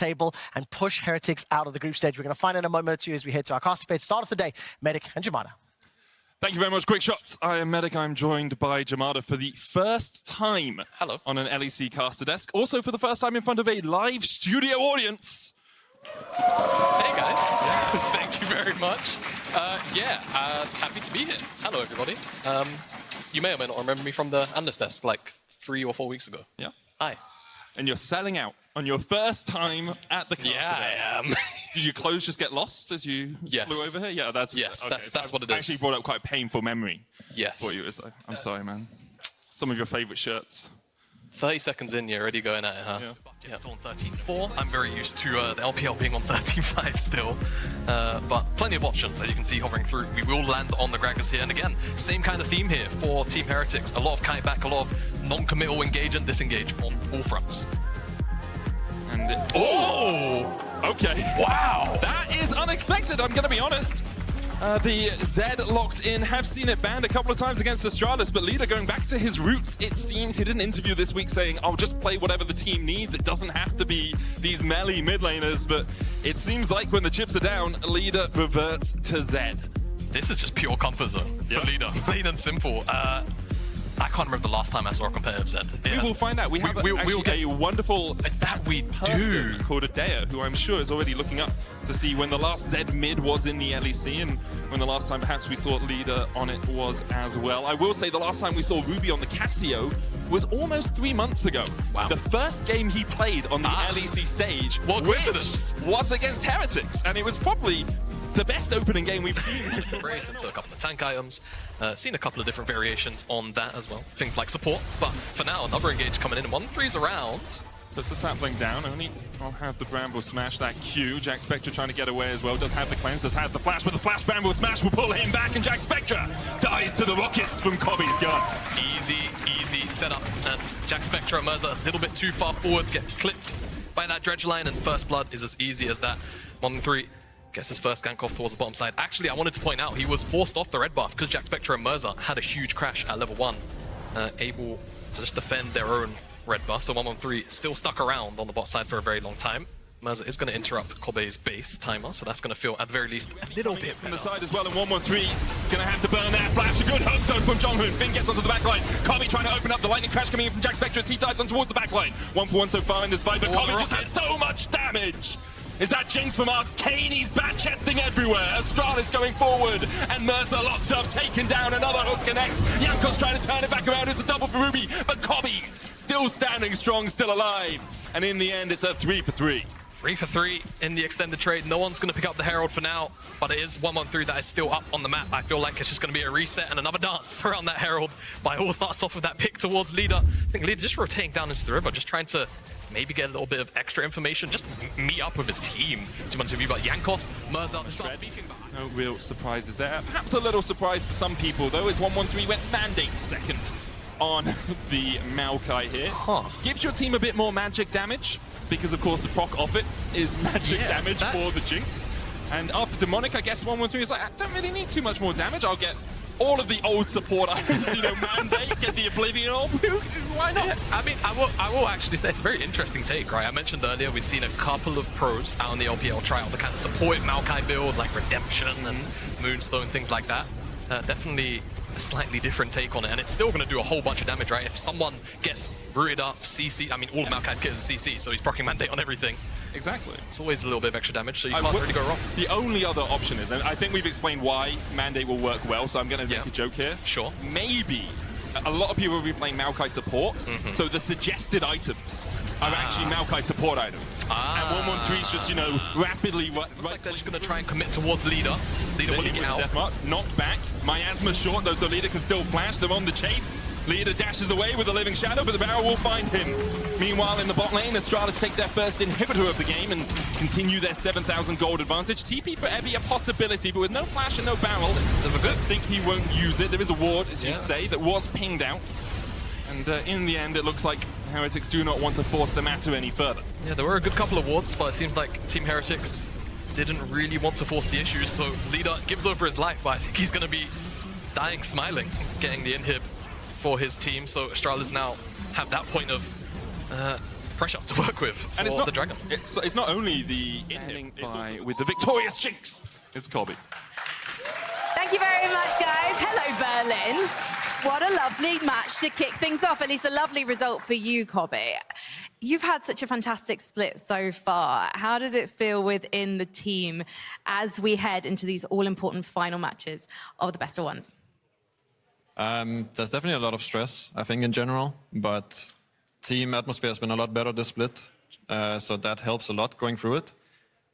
table and push Heretics out of the group stage. We're going to find in a moment or two as we head to our casting page. Start of the day, Medic and Jamada. Thank you very much. Quick shots. I am Medic. I'm joined by Jamada for the first time on an LEC caster desk. Also for the first time in front of a live studio audience. Hey guys, thank you very much. Happy to be here. Hello everybody. You may or may not remember me from the analyst desk like 3 or 4 weeks ago. Yeah. Hi. And you're selling out on your first time at the caster desk. I am. Did your clothes just get lost as you flew over here? Yeah, that's that's what it is. Actually brought up quite a painful memory. Yes. For you. I'm sorry, man. Some of your favorite shirts. 30 seconds in, you're already going at it, huh? Yeah. Still on 13.4. I'm very used to the LPL being on 13.5 still. But plenty of options, as you can see, hovering through. We will land on the Gragas here. And again, same kind of theme here for Team Heretics. A lot of kite back, a lot of non-committal engage and disengage on all fronts. And okay. Wow. That is unexpected, I'm going to be honest. The Zed locked in, have seen it banned a couple of times against Astralis, but Leader going back to his roots, it seems. He did an interview this week saying, I'll just play whatever the team needs. It doesn't have to be these melee mid laners, but it seems like when the chips are down, Leader reverts to Zed. This is just pure comfort zone for Leader, plain and simple. I can't remember the last time I saw a competitive Zed. We will find out. We have a wonderful stats person called Adea, who I'm sure is already looking up to see when the last Zed mid was in the LEC and when the last time perhaps we saw Leader on it was as well. I will say the last time we saw Ruby on the Casio was almost 3 months ago. Wow. The first game he played on the LEC stage, was against Heretics, and it was probably the best opening game we've seen. Race into a couple of tank items, seen a couple of different variations on that as well. Things like support, but for now, another engage coming in and 1-3's around. Puts the sapling down, only I'll have the Bramble smash that Q. Jack Spectra trying to get away as well, does have the cleanse, does have the flash, but the flash Bramble smash will pull him back, and Jack Spectra dies to the rockets from Cobby's gun. Easy setup, and Jack Spectra and Mirza a little bit too far forward, get clipped by that dredge line, and first blood is as easy as that. 1-3. Gets his first gank off towards the bottom side. Actually, I wanted to point out he was forced off the red buff because Jack Spectra and Mirza had a huge crash at level 1, able to just defend their own red buff. So 1-3 still stuck around on the bot side for a very long time. Mirza is going to interrupt Kobe's base timer, so that's going to feel at the very least a little bit from the side as well. And 1-3 going to have to burn that flash. A good hook though from Jonghoon. Finn gets onto the backline. Kobe trying to open up the lightning crash coming in from Jack Spectra as he dives on towards the backline. 1-for-1 so far in this fight, but Kobe just has so much damage. Is that Jinx from Arcane? He's bat-chesting everywhere. Astralis going forward, and Mirza locked up, taken down. Another hook connects. Jankos trying to turn it back around. It's a double for Ruby, but Kobe still standing strong, still alive. And in the end, it's a 3-for-3. 3-for-3 in the extended trade. No one's going to pick up the Herald for now, but it is 1-1-3 that is still up on the map. I feel like it's just going to be a reset and another dance around that Herald. But it all starts off with that pick towards Leader. I think Leader just rotating down into the river, just trying to maybe get a little bit of extra information, just meet up with his team. Too much of you, but Jankos, Mirza, start speaking behind. No real surprises there. Perhaps a little surprise for some people, though, as 1-1-3 went Mandate second on the Maokai here. Gives your team a bit more magic damage, because of course the proc off it is magic damage for the Jinx. And after Demonic, I guess 1-1-3 is like, I don't really need too much more damage. I'll get all of the old support items, you know, Mandate, get the Oblivion Orb. Why not? Yeah, I mean, I will actually say it's a very interesting take, right? I mentioned earlier we've seen a couple of pros out on the LPL try out the kind of supported Maokai build, like Redemption and Moonstone, things like that. Definitely a slightly different take on it, and it's still going to do a whole bunch of damage, right? If someone gets rooted up, CC, I mean, all of Maokai's kit is a CC, so he's proccing Mandate on everything. Exactly. It's always a little bit of extra damage, so you can't really go wrong. The only other option is, and I think we've explained why Mandate will work well, so I'm going to make a joke here. Sure. Maybe a lot of people will be playing Maokai support, so the suggested items are actually Maokai support items. And 1-1-3 is just, you know, rapidly... like they're just going to try and commit towards Leader. Leader will get out. Death mark, knocked back. Miasma's short, though, so Leader can still flash. They're on the chase. Leader dashes away with a Living Shadow, but the barrel will find him. Meanwhile, in the bot lane, Astralis take their first inhibitor of the game and continue their 7,000 gold advantage. TP for Evie a possibility, but with no flash and no barrel, there's a good thing he won't use it. There is a ward, as you say, that was pinged out. And in the end, it looks like Heretics do not want to force the matter any further. Yeah, there were a good couple of wards, but it seems like Team Heretics didn't really want to force the issues, so Leader gives over his life, but I think he's going to be dying smiling, getting the inhib for his team. So Astralis now have that point of pressure to work with for And it's not the Dragon. It's not only the ending with the victorious Jinx. It's Kobe. Thank you very much, guys. Hello, Berlin. What a lovely match to kick things off. At least a lovely result for you, Kobe. You've had such a fantastic split so far. How does it feel within the team as we head into these all-important final matches of the best of ones? There's definitely a lot of stress, I think, in general, but team atmosphere has been a lot better this split, so that helps a lot going through it.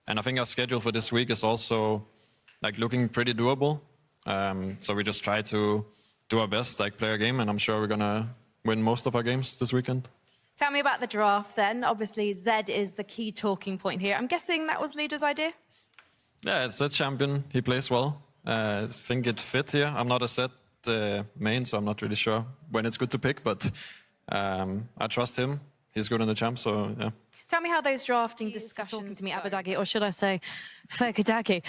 And I think our schedule for this week is also like looking pretty doable. So we just try to do our best, like play our game, and I'm sure we're gonna win most of our games this weekend. Tell me about the draft then. Obviously, Zed is the key talking point here. I'm guessing that was Leader's idea? Yeah, it's a champion. He plays well. I think it fit here. I'm not a set main, so I'm not really sure when it's good to pick, but I trust him. He's good in the champ, so yeah. Tell me how those drafting discussions to me, Abadagi, or should I say, Fakadagi.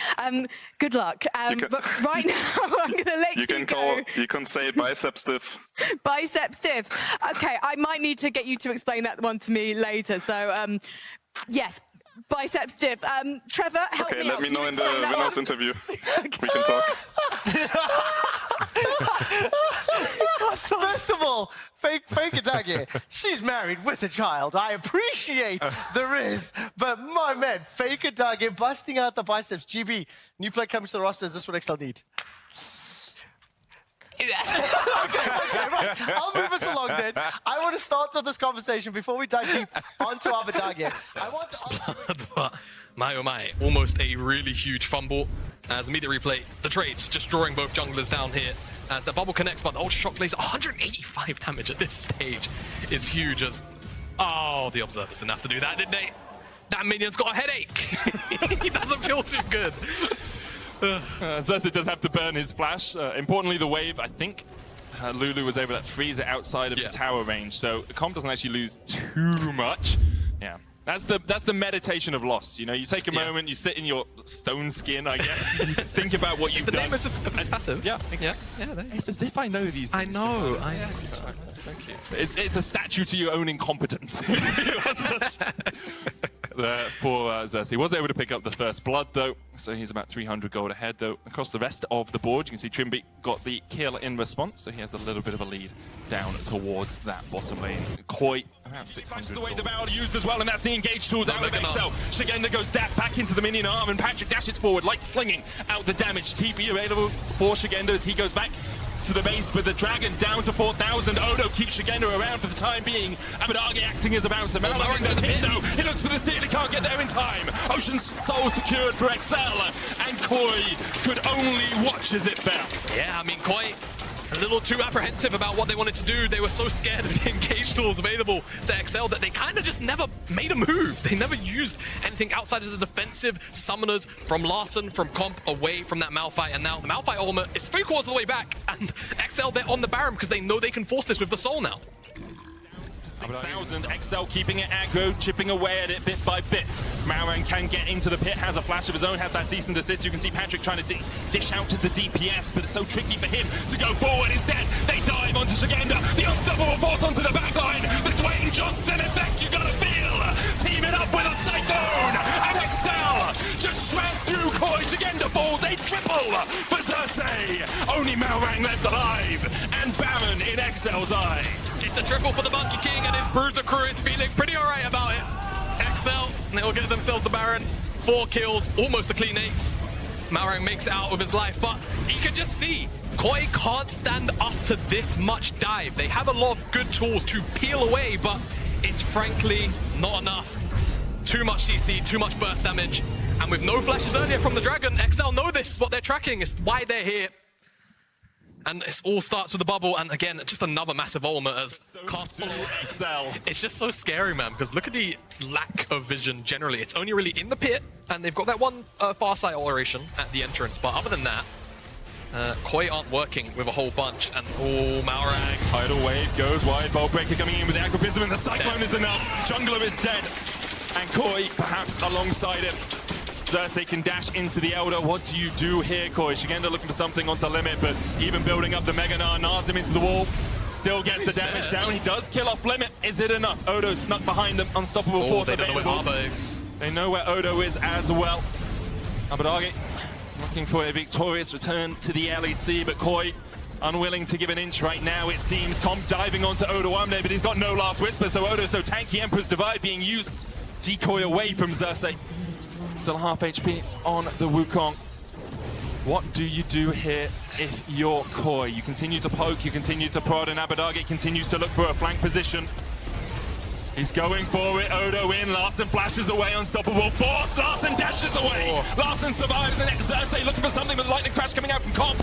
Good luck. But right now, I'm going to let you go. You can say bicep stiff. Bicep stiff. Okay, I might need to get you to explain that one to me later. So, yes, bicep stiff. Trevor, help me out. Okay, let me know in the Explain that winner's one. interview. We can talk. First of all, Fakadagi, she's married with a child. I appreciate the riz, but my man, Fakadagi busting out the biceps. GB, new player comes to the roster. Is this what XL need? okay, right. I'll move us along then. I want to start off this conversation before we dive deep onto Abadagi. I want to But my oh my, almost a really huge fumble. As immediate replay, the trades just drawing both junglers down here. As the bubble connects, but the Ultra Shock laser, 185 damage at this stage is huge. As the observers didn't have to do that, did they? That minion's got a headache. He doesn't feel too good. Xerxes does have to burn his flash. Importantly, the wave, I think Lulu was able to freeze it outside of the tower range, so the comp doesn't actually lose too much. Yeah. That's the meditation of loss. You know, you take a moment, you sit in your stone skin, I guess, and just think about what you've The done. name is passive. Yeah, exactly. Yeah, it's as if I know these I things. know. Thank you. It's a statue to your own incompetence. For Xerxes. He was able to pick up the first blood, though, so he's about 300 gold ahead, though. Across the rest of the board, you can see Trimby got the kill in response, so he has a little bit of a lead down towards that bottom lane. Koi, around 600 the way the barrel used as well, and that's the engage tools out of XL. Shigenda goes back into the minion arm, and Patrick dashes forward, light slinging out the damage. TP available for Shigenda as he goes back to the base, with the Dragon down to 4,000. Odo keeps Shigenda around for the time being. Abadagi acting as a bouncer. Mallory to the pit though. He looks for the steal, he can't get there in time. Ocean's Soul secured for XL, and Koi could only watch as it fell. Yeah, I mean, Koi a little too apprehensive about what they wanted to do. They were so scared of the engage tools available to XL that they kind of just never made a move. They never used anything outside of the defensive summoners from Larson, from Comp, away from that Malphite. And now the Malphite ultimate is 3/4 of the way back. And XL, they're on the Baron because they know they can force this with the Soul now. 6,000, XL keeping it aggro, chipping away at it bit by bit. Mauran can get into the pit, has a flash of his own, has that cease and desist. You can see Patrick trying to dish out to the DPS, but it's so tricky for him to go forward. Instead, they dive onto Shigenda, the unstoppable force onto the backline, the Dwayne Johnson effect you gotta feel! Team it up with a Cyclone, and XL just shrank through Koi. Shigenda falls a triple for Xerxes. Only Malrang left alive, and Baron in XL's eyes. It's a triple for the Monkey King, and his Bruiser crew is feeling pretty alright about it. XL, they'll get themselves the Baron. 4 kills, almost a clean ace. Malrang makes it out with his life, but you can just see Koi can't stand up to this much dive. They have a lot of good tools to peel away, but it's frankly not enough. Too much CC, too much burst damage, and with no flashes earlier from the Dragon, XL know this is what they're tracking, it's why they're here. And it all starts with the bubble, and again, just another massive ultimate as XL. It's just so scary, man, because look at the lack of vision generally. It's only really in the pit, and they've got that one Farsight alteration at the entrance, but other than that, Koi aren't working with a whole bunch, and Malrang. Tidal wave goes wide, Bolt Breaker coming in with the Agrobism, and the Cyclone is enough. Jungler is dead, and Koi perhaps alongside it. Xerxes can dash into the Elder. What do you do here, Koi? Shigenda looking for something onto limit, but even building up the Mega Gnar, nars him into the wall. Still gets the damage down. He does kill off Limit. Is it enough? Odo snuck behind them. Unstoppable Oh, force they don't know where available. Arbor is. They know where Odo is as well. Abadage looking for a victorious return to the LEC, but Koi unwilling to give an inch right now, it seems. Comp diving onto Odo Amne, but he's got no last whisper, so Odo's so tanky. Emperor's Divide being used. Decoy away from Xerxes. Still half HP on the Wukong. What do you do here if you're Koi? You continue to poke, you continue to prod, and Abadage continues to look for a flank position. He's going for it, Odo in, Larson flashes away, unstoppable force, Larson dashes away, Larson survives, and Xerxes looking for something, but lightning crash coming out from Comp.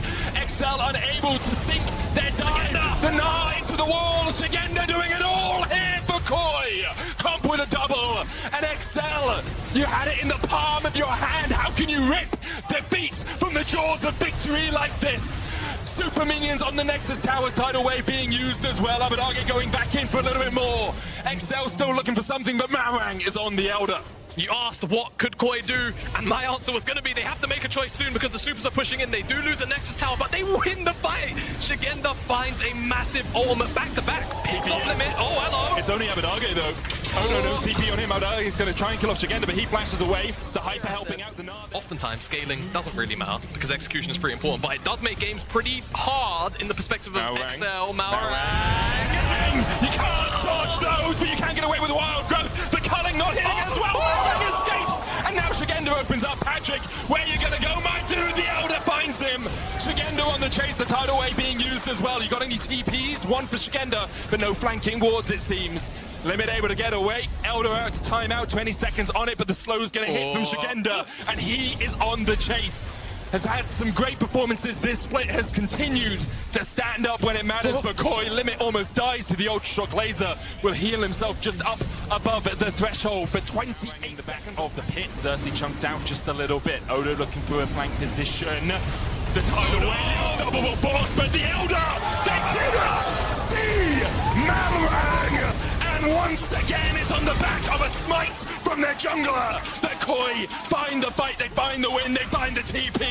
XL unable to sink their dive, the Gnar into the wall, Shigenda doing it all here for Koi. Comp with a double, and XL, you had it in the palm of your hand. How can you rip defeat from the jaws of victory like this? Super minions on the Nexus Towers tidal wave being used as well. Abadage going back in for a little bit more. XL still looking for something, but Marang is on the Elder. You asked what could Koi do, and my answer was going to be they have to make a choice soon because the supers are pushing in. They do lose a Nexus Tower, but they win the fight. Shigenda finds a massive ultimate back-to-back. Picks off Limit. Oh, hello. It's only Abadage though. Oh no, TP on him. Abadage is going to try and kill off Shigenda, but he flashes away. The Hyper helping out the Gnar. Oftentimes, scaling doesn't really matter because execution is pretty important, but it does make games pretty hard in the perspective of Marang. XL. Marang. You can't dodge those, but you can get away with wild growth. The culling not hitting as well. Marang escapes, and now Shigenda opens up. Patrick, where you gonna go, my dude? The Elder finds him. Shigenda on the chase, the tidal wave being used as well. You got any TPs? One for Shigenda, but no flanking wards, it seems. Limit able to get away. Elder out to time out, 20 seconds on it, but the slow's gonna hit from Shigenda, and he is on the chase. Has had some great performances. This split has continued to stand up when it matters for Koi. Limit almost dies to the Ultra Shock Laser. Will heal himself just up above the threshold, but 28 seconds of the pit. Xerxes chunked out just a little bit. Odo looking for a flank position. The tidal wave, unstoppable force, but the Elder, they didn't see Malrang! And once again, it's on the back of a smite from their jungler. The Koi find the fight, they find the win, they find the TP.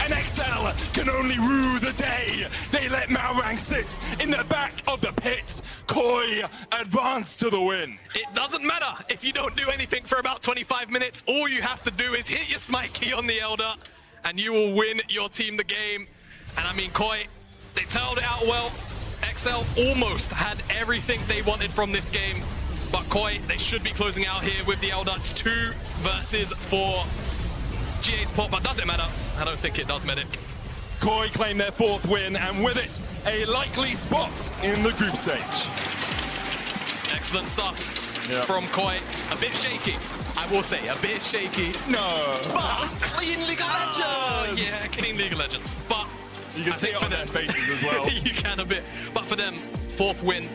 And XL can only rue the day. They let Malrang sit in the back of the pit. Koi advance to the win. It doesn't matter if you don't do anything for about 25 minutes. All you have to do is hit your smite key on the Elder, and you will win your team the game. And I mean, Koi, they turned it out well. XL almost had everything they wanted from this game, but Koi, they should be closing out here with the Elder. It's 2 versus 4. GA's pot, but does it matter? I don't think it does, Medic. Koi claim their 4th win, and with it, a likely spot in the group stage. Excellent stuff from Koi. A bit shaky, I will say, a bit shaky. No, But it's clean League of Legends. Yeah, clean League of Legends. But You can see it on their faces as well. you can a bit. But for them, 4th win,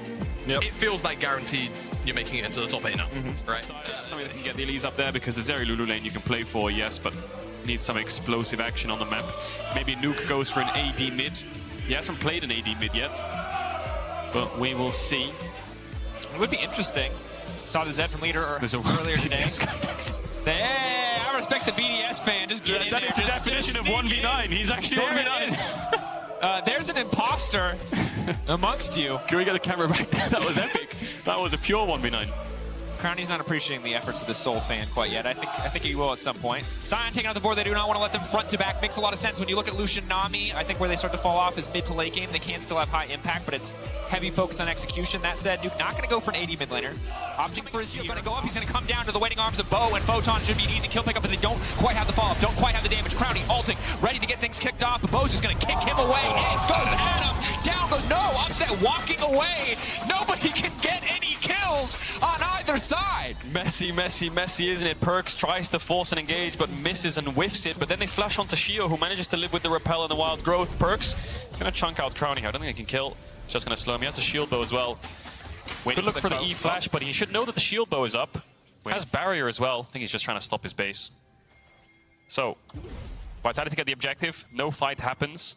Yep. it feels like guaranteed you're making it into the top 8 now, right? Something that can get the Elise up there because the Zeri Lulu lane you can play for, yes, but needs some explosive action on the map. Maybe Nuke goes for an AD mid. He hasn't played an AD mid yet, but we will see. It would be interesting. Saw the Zed from Leader earlier today. Hey, I respect the BDS fan. Just get in That there. is the Just definition of sneak 1v9. He's actually There 1v9. it is. There's an imposter amongst you. Can we get the camera back there? That was epic. That was a pure 1v9. Crowny's not appreciating the efforts of the Soul fan quite yet. I think he will at some point. Sion taking out the board. They do not want to let them front to back. Makes a lot of sense. When you look at Lucian Nami, I think where they start to fall off is mid to late game. They can still have high impact, but it's heavy focus on execution. That said, Nuke not going to go for an AD mid laner. Opting for his heal. Going to go up. He's going to come down to the waiting arms of Bo, and Photon should be an easy kill pickup, but they don't quite have the follow-up, don't quite have the damage. Crowny ulting, ready to get things kicked off, but Bo's just going to kick him away. In goes Adam. Down goes no. Upset walking away. Nobody can get any kills on either side. Messy, isn't it? Perks tries to force an engage, but misses and whiffs it. But then they flash onto Shio, who manages to live with the repel and the wild growth. Perks is going to chunk out Crowny here. I don't think he can kill. It's just going to slow him. He has the shield bow as well. Good look for the E-flash, but he should know that the shield bow is up. Has barrier as well. I think he's just trying to stop his base. So, Vitality to get the objective. No fight happens.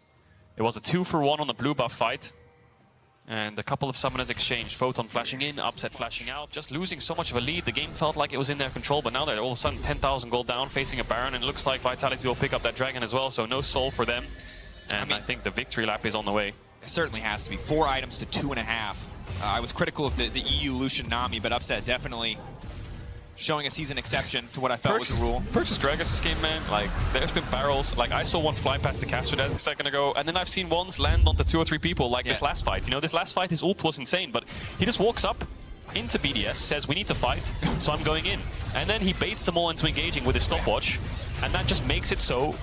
It was a 2-for-1 on the blue buff fight. And a couple of summoners exchanged. Photon flashing in, Upset flashing out. Just losing so much of a lead. The game felt like it was in their control, but now they're all of a sudden 10,000 gold down, facing a Baron, and it looks like Vitality will pick up that Dragon as well, so no soul for them. And I think the victory lap is on the way. Certainly has to be. 4 items to 2.5. I was critical of the EU Lucian Nami, but Upset definitely showing us he's an exception to what I felt was the rule. Perks is Gragas this game, man. Like, there's been barrels. Like, I saw one fly past the caster desk a second ago, and then I've seen ones land onto 2 or 3 people, like this last fight. You know, this last fight, his ult was insane, but he just walks up into BDS, says, we need to fight, so I'm going in. And then he baits them all into engaging with his stopwatch, and that just makes it so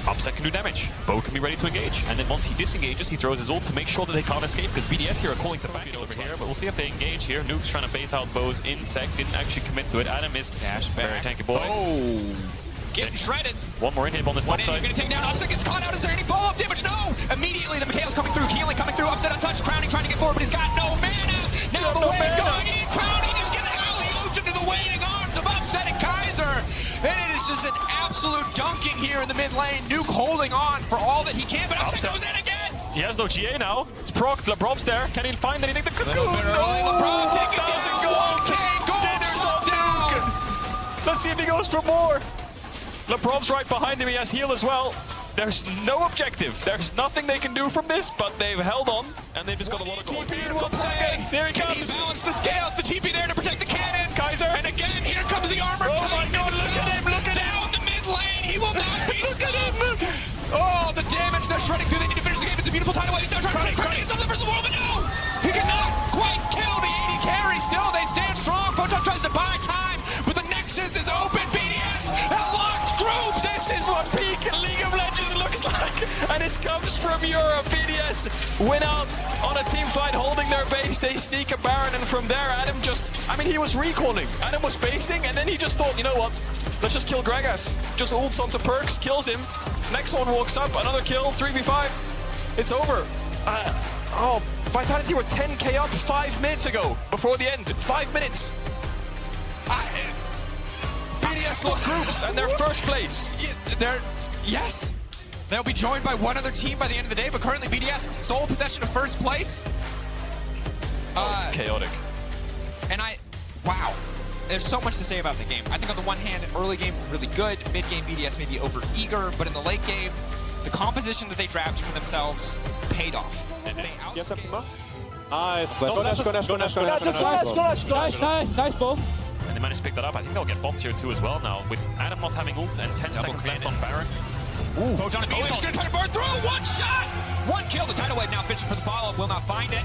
Upset can do damage. Bo can be ready to engage. And then once he disengages, he throws his ult to make sure that they can't escape, because BDS here are calling to back it over here, but we'll see if they engage here. Nuke's trying to bait out Bo's insect, didn't actually commit to it. Adam is very tanky boy. Oh, getting shredded. One more inhib on this top side. Gonna take down Upset, gets caught out. Is there any follow-up damage? No! Immediately the Mikhail's coming through, healing coming through. Upset untouched, Crowning trying to get forward, but he's got no mana. Now the wave going in, Crowning just gets alley-ooped into the waiting arms of Upset and Kaiser. And it is just an absolute dunking here in the mid lane. Nuke holding on for all that he can, but Upset goes in again. He has no GA now. It's procced. Labrov's there. Can he find anything? The cocoon. LeBron taking it down. Go on. 1K gold Dinner's shut on down. Nuke. Let's see if he goes for more. Labrov's right behind him. He has heal as well. There's no objective. There's nothing they can do from this, but they've held on, and they've just got a lot of gold. TP in 1 second. Here he Can comes. he balance the scales? The TP there to protect the cannon. Kaiser. And again, here comes the armor. Oh my God, look at him, look at him. Down the mid lane. He will not be stopped. Oh, the damage. They're shredding through. They need to finish the game. It's a beautiful tidal wave. They're trying to get something versus the world, but no. He cannot quite kill the AD carry. Still, they stand strong. Photon tries to buy time, but the Nexus is open. BDS have locked group. This is what peak League of Legends looks like, and it comes from Europe. BDS win out on a team fight, holding their base. They sneak a Baron, and from there, Adam just, I mean, he was recalling. Adam was basing, and then he just thought, you know what? Let's just kill Gragas. Just ults onto Perks, kills him. Next one walks up, another kill, 3v5. It's over. Vitality were 10k up 5 minutes ago, before the end. 5 minutes. BDS lost groups, and they're first place. Yes. They'll be joined by one other team by the end of the day, but currently BDS sole possession of first place. That was chaotic. And wow. There's so much to say about the game. I think on the one hand, early game really good, mid game BDS maybe over eager, but in the late game, the composition that they drafted for themselves paid off. They outscaled. Nice ball. And they managed to pick that up. I think they'll get bots here too as well now, with Adam not having ult and 10 seconds left on Baron. Photon and Photon's gonna try to burn through. 1 shot! 1 kill. The tidal wave now fishing for the follow-up. Will not find it.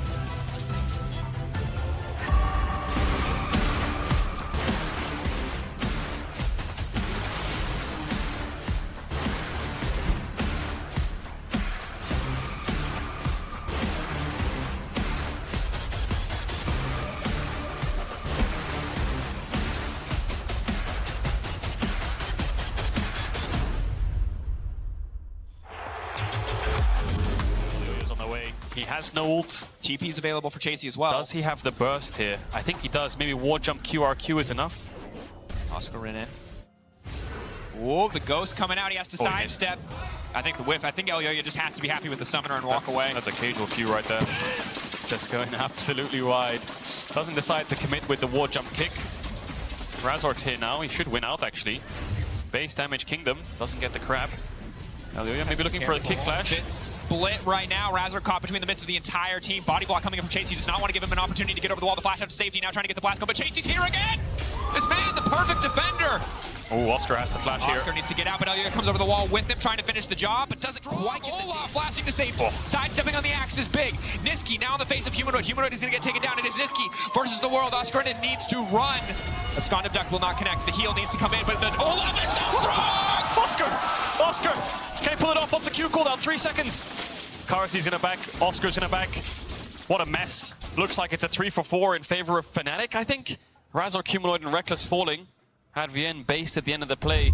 He has no ult. TP is available for Chasey as well. Does he have the burst here? I think he does. Maybe ward jump QRQ is enough. Oscar in. Whoa, the ghost coming out. He has to sidestep. I think the whiff. I think Elyoya just has to be happy with the summoner and walk away. That's a casual Q right there. Just going absolutely wide. Doesn't decide to commit with the ward jump kick. Razork's here now. He should win out actually. Base damage Kingdom. Doesn't get the crab. Elyoya maybe looking for a kick flash. It's split right now. Razor caught between the midst of the entire team. Body block coming in from Chasey. Does not want to give him an opportunity to get over the wall. The flash out to safety. Now trying to get the blast go, but Chasey's here again. This man, the perfect defender. Oh, Oscar has to flash here. Oscar needs to get out, but Elyoya comes over the wall with him, trying to finish the job, but doesn't quite get the Olaf flashing to safety. Sidestepping on the axe is big. Niski now in the face of Humanoid. Humanoid is going to get taken down. It is Niski versus the world. Oscar needs to run. Abscond Abduct will not connect. The heal needs to come in, but then Olaf is so strong! Oscar! Can he pull it off? What's the Q cooldown? 3 seconds. Karasi's gonna back. Oscar's gonna back. What a mess. Looks like it's a 3-for-4 in favor of Fnatic, I think. Razor, Humanoid, and Reckless falling. Had Vienne based at the end of the play.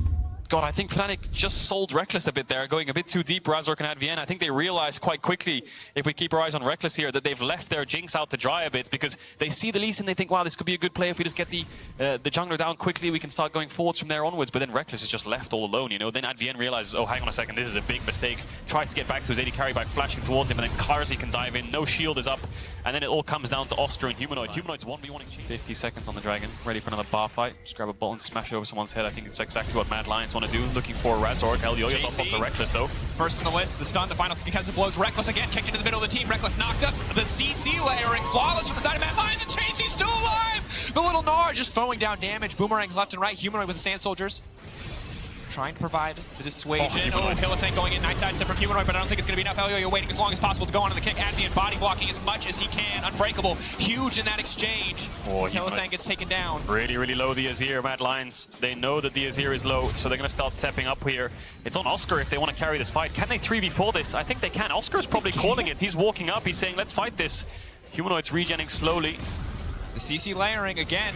God, I think Fnatic just sold Reckless a bit there, going a bit too deep. Razor can add Vienne. I think they realized quite quickly, if we keep our eyes on Reckless here, that they've left their Jinx out to dry a bit, because they see the Lee and they think, wow, this could be a good play. If we just get the jungler down quickly, we can start going forwards from there onwards. But then Reckless is just left all alone, you know. Then Advienne realizes, oh, hang on a second, this is a big mistake. Tries to get back to his AD carry by flashing towards him, and then Karsi can dive in. No shield is up, and then it all comes down to Oscar and Humanoid. Humanoid's 1v1ing. 50 seconds on the Dragon, ready for another bar fight. Just grab a ball and smash it over someone's head. I think it's exactly what Mad Lions want. want to do. Looking for Razork. Elioyo's up onto Reckless, though. First on the list, the stun, the final because it blows. Reckless again, kicked into the middle of the team. Reckless knocked up. The CC layering, flawless from the side of Mad Lions, and Chasey's still alive! The little Gnar just throwing down damage. Boomerangs left and right. Humanoid with the Sand Soldiers. Trying to provide the dissuasion. Oh, Hylissang going in, nice sidestep from Humanoid, but I don't think it's going to be enough. Elioyo waiting as long as possible to go on to the kick. Advian body blocking as much as he can. Unbreakable. Huge in that exchange. Hylissang gets taken down. Really, really low the Azir. Mad Lions, they know that the Azir is low, so they're going to start stepping up here. It's on Oscar if they want to carry this fight. Can they 3v4 this? I think they can. Oscar's probably calling it. He's walking up. He's saying, let's fight this. Humanoid's regenning slowly. The CC layering again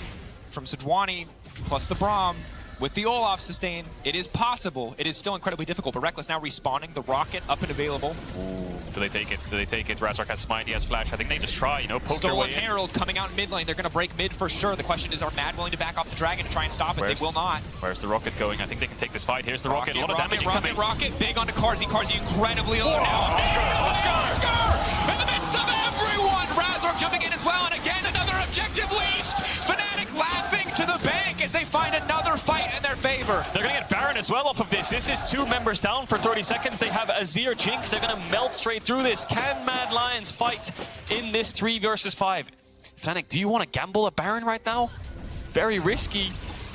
from Sejuani plus the Braum. With the Olaf sustain, it is possible. It is still incredibly difficult, but Reckless now respawning. The rocket up and available. Ooh, do they take it? Do they take it? Razork has smite, he has flash. I think they just try, you know, poke their way in. Stolen Herald coming out in mid lane. They're going to break mid for sure. The question is, are Mad willing to back off the Dragon to try and stop it? They will not. Where's the rocket going? I think they can take this fight. Here's the rocket. A lot of damage coming. Rocket, big onto Carzzy. Carzzy incredibly low now. Oscar! In the midst of everyone! Razork jumping in as well, and again, another objective least! Fnatic laughing to the bank as they find another fight in their favor. They're going to get Baron as well off of this. This is 2 members down for 30 seconds. They have Azir, Jinx. They're going to melt straight through this. Can Mad Lions fight in this 3 versus 5? Fnatic, do you want to gamble a Baron right now? Very risky.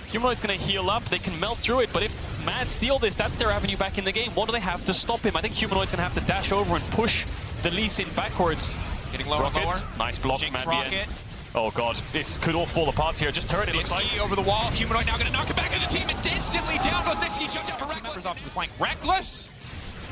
Humanoid's going to heal up. They can melt through it, but if Mad steal this, that's their avenue back in the game. What do they have to stop him? I think Humanoid's going to have to dash over and push the Lee Sin backwards. Getting lower and lower. Nice block, Jinx Mad rocket. Oh god, this could all fall apart here. Just turret, it looks like. Over the wall. Humanoid now going to knock it back into the team, and instantly down goes Nisqy. Shut down for Reckless. Members off to the flank. Reckless!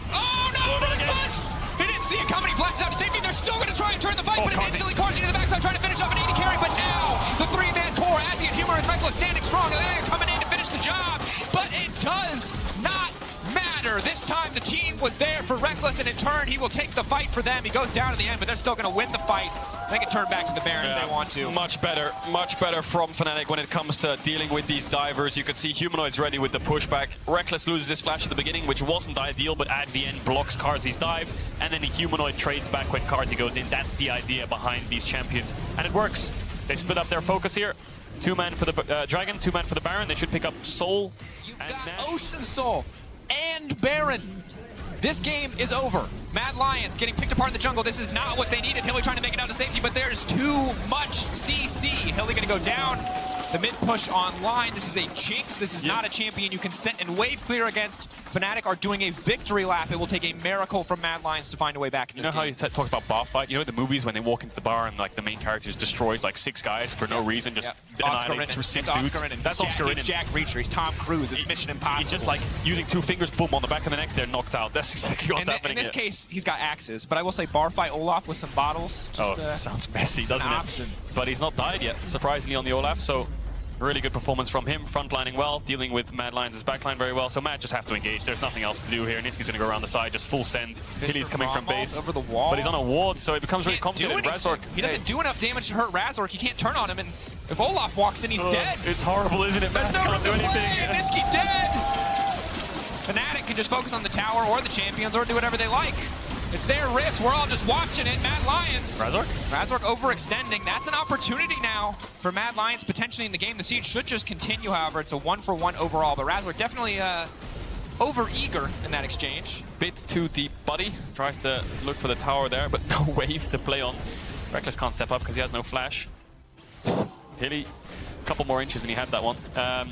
Oh no, Reckless! He didn't see it coming. He flashed out to safety. They're still going to try and turn the fight, but it's instantly Carzzy to the backside trying to finish off an 80 carry. But now the 3-man core, Advian, Humanoid, Reckless standing strong. They're coming in to finish the job, but it does not matter. This time the team was there for Reckless, and in turn he will take the fight for them. He goes down to the end, but they're still going to win the fight. They can turn back to the Baron if they want to. Much better from Fnatic when it comes to dealing with these divers. You can see Humanoid's ready with the pushback. Reckless loses his flash at the beginning, which wasn't ideal, but Advian blocks Carzzy's dive, and then the Humanoid trades back when Carzzy goes in. That's the idea behind these champions, and it works. They split up their focus here. 2-man for the Dragon, 2-man for the Baron. They should pick up Soul. You've got Ocean Soul and Baron. This game is over. Mad Lions getting picked apart in the jungle. This is not what they needed. Hilly trying to make it out to safety, but there's too much CC. Hilly going to go down. The mid push online. This is a Jinx. This is not a champion you can sit and wave clear against. Fnatic are doing a victory lap. It will take a miracle from Mad Lions to find a way back in this game. You know how you talk about bar fight? You know in the movies when they walk into the bar and like the main character just destroys like 6 guys for no reason, just annihilates through 6 dudes? That's Oscar He's Jack Reacher. He's Tom Cruise. It's Mission Impossible. He's just like using 2 fingers, boom, on the back of the neck, they're knocked out. That's exactly what's happening in this case, he's got axes, but I will say bar fight Olaf with some bottles. Just, sounds messy, doesn't it? But he's not died yet, surprisingly, on the Olaf, so really good performance from him, frontlining well, dealing with Mad Lions' backline very well. So Mad just have to engage. There's nothing else to do here. Nisqy's going to go around the side, just full send. Hilly's coming from base. Over the wall. But he's on a ward, so it becomes really complicated. Razork, he doesn't do enough damage to hurt Razork. He can't turn on him, and if Olaf walks in, he's dead. It's horrible, isn't it? There's no can't room do to anything. play, and Nisqy dead. Fnatic can just focus on the tower or the champions or do whatever they like. It's their rift. We're all just watching it. Mad Lions. Razork overextending. That's an opportunity now for Mad Lions potentially in the game. The siege should just continue, however. It's a 1-for-1 overall, but Razork definitely over-eager in that exchange. Bit too deep, buddy. Tries to look for the tower there, but no wave to play on. Reckless can't step up because he has no flash. Hilly, a couple more inches and he had that one. Not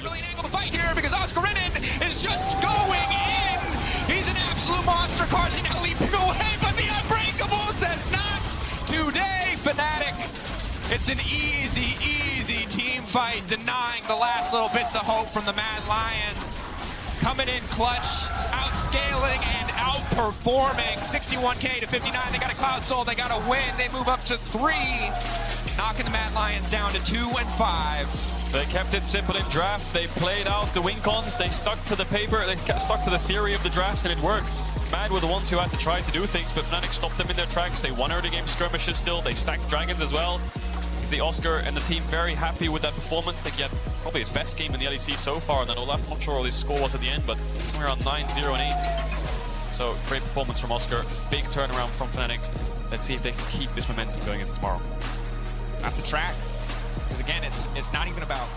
really an angle to fight here because Oscar is just going in. He's an absolute monster. Carzzy now leaping away, but the Unbreakable says not today, Fnatic. It's an easy, easy team fight, denying the last little bits of hope from the Mad Lions. Coming in clutch, outscaling and outperforming. 61K to 59. They got a Cloud Soul. They got a win. They move up to 3, knocking the Mad Lions down to 2 and 5. They kept it simple in draft. They played out the win cons. They stuck to the paper. They stuck to the theory of the draft, and it worked. Mad were the ones who had to try to do things, but Fnatic stopped them in their tracks. They won early game skirmishes still. They stacked dragons as well. You see Oscar and the team very happy with that performance. They get probably his best game in the LEC so far on that Olaf. I'm not sure what his score was at the end, but somewhere around 9-0 and 8. So great performance from Oscar. Big turnaround from Fnatic. Let's see if they can keep this momentum going into tomorrow. Off the track. Because again, it's not even about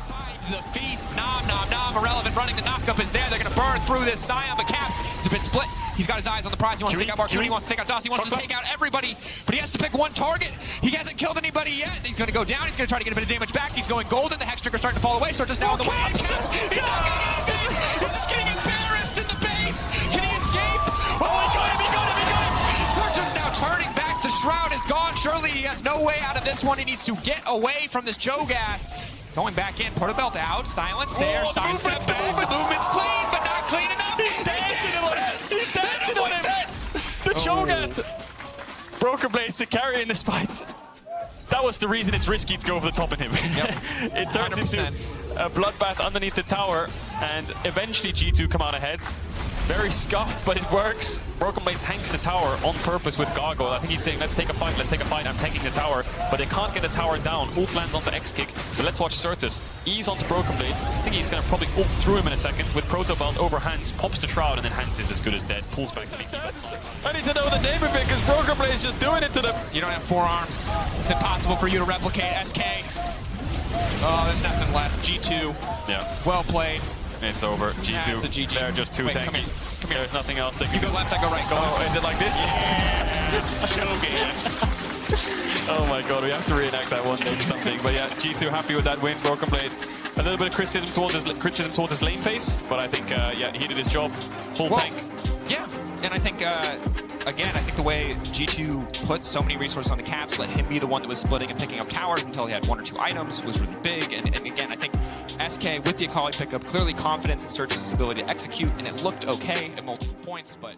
the feast. Nom, nom, nom. Irrelevant running. The knockup is there. They're going to burn through this Sion, but Caps, it's a bit split. He's got his eyes on the prize. He wants to take out Mark. He wants to take out Doss. He wants to take out everybody, but he has to pick one target. He hasn't killed anybody yet. He's going to go down. He's going to try to get a bit of damage back. He's going golden. The Hex Trigger's starting to fall away. Surge is now on the way. He's not getting anything. He's just getting embarrassed in the base. Can he escape? Oh, he got him. He got him. He got him. Surge is now turning back. The Shroud is gone. Surely he has no way out of this one. He needs to get away from this Cho'Gath. Going back in, Portabelt out, silence there, sidestep back, the movement's clean, but not clean enough. He's dancing on him! He's dancing on him! The Cho'Gath! Broken Blaze to carry in this fight. That was the reason it's risky to go for the top in him. Yep. It turns 100%. into a bloodbath underneath the tower, and eventually G2 come out ahead. Very scuffed, but it works. Broken Blade tanks the tower on purpose with Gargoyle. I think he's saying, let's take a fight, I'm tanking the tower. But they can't get the tower down. Ult lands onto X-Kick. But let's watch Certus ease onto Broken Blade. I think he's going to probably ult through him in a second with Protobelt over Hans, pops the Shroud, and then Hans is as good as dead. Pulls back the lead. I need to know the name of it, because Broken Blade is just doing it to them. You don't have 4 arms. It's impossible for you to replicate SK. Oh, there's nothing left. G2. Yeah. Well played. It's over. G2. Yeah, it's a GG. They're just too Wait, tanky. come here. Come here. There's nothing else they You can go do. left, I go right. Go Oh, left. is it like this? Yeah. Oh my god, we have to reenact that one day or something. But yeah, G2 happy with that win. Broken Blade. A little bit of criticism towards his lane phase, but I think yeah, he did his job. Full tank. Yeah, and I think again, I think the way G2 put so many resources on the Caps, let him be the one that was splitting and picking up towers until he had 1 or 2 items, was really big. And again, I think SK with the Akali pickup, clearly confidence in Surge's ability to execute, and it looked okay at multiple points, but